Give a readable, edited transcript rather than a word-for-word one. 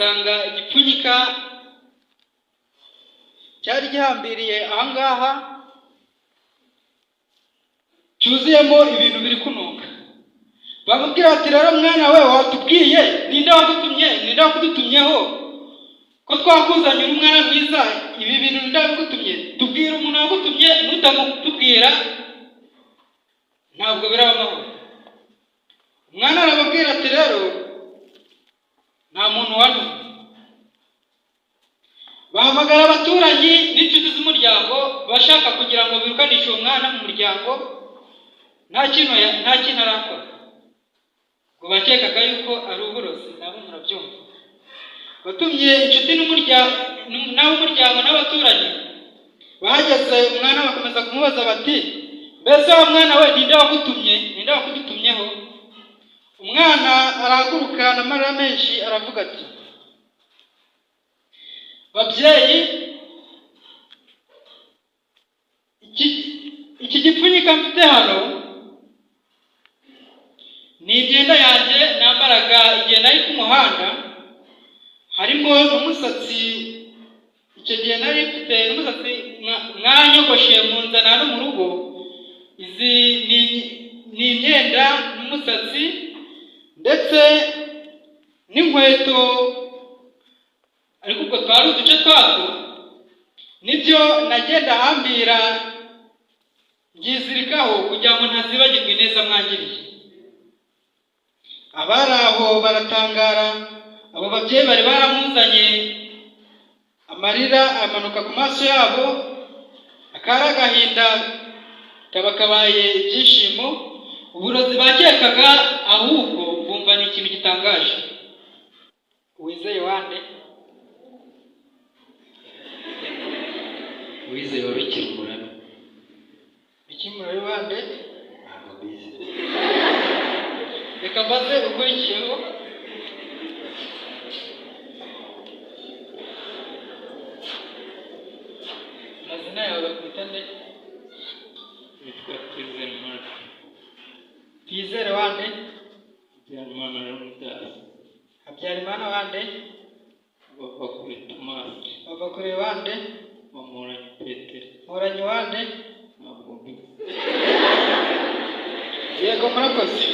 basanga igipfunyika cyari gihambiriye ahangaha cyuzuyemo ibintu biri kunuka. Bamubwira ati rero mwana we watubwiye ninde wakudutumyeho ko twakuzanye umwana mwiza, ibi bintu ndagutumye tubwira umuntu wagutumye, nutamutubwira ntabwo biraba amahoro. Umwana arababwira ati rero nta muntu wantumye. Bahamagara abaturanyi n'inshuti z'umuryango bashaka kugira ngo birukanishe uwo mwana mu muryango, nta kintu arakora, ngo bakekaga yuko ari uburozi. nabo murabyumva. Batumye inshuti n'umuryango n'abaturanyi, bahageze umwana bakomeza kumubaza bati mbese wa mwana we ninde wakudutumyeho? Umwana arahaguruka n'amarira menshi aravuga ati babyeyi, iki gipfunyika mfite hano ni imyenda yanjye nambaraga igihe nari ku muhanda, harimo n'umusatsi. Icyo gihe nari mfite n'umusatsi mwanyogoshe munzana no mu rugo. Izi ni imyenda n'umusatsi ndetse n'inkweto, ariko ubwo twari uduce twatwo nibyo nagenda hambira byizirikaho kugira ngo ntazibagirwe neza mwangiriye. Abari aho baratangara. Abo babyeyi bari baramuzanye, amarira amanuka ku maso yabo, akari agahinda kaba kabaye ibyishimo. Uburozi bakekaga ahubwo bumva ni ikintu gitangaje. Wizeye wande? Wizeye wa Bikimura. Bikimura wande? Ntabwo bizi. Reka mbaze ukurikiyeho. Mazina yawe bakwita nde? Nitwa Twizere. Twizere wande? Habyarimana Ramudari. Habyarimana wande? Bavakure Tomasi. Bavakure wande? Bamuranyi Petero. Muranyi wande? Ntabwo bizi. Yego murakoze.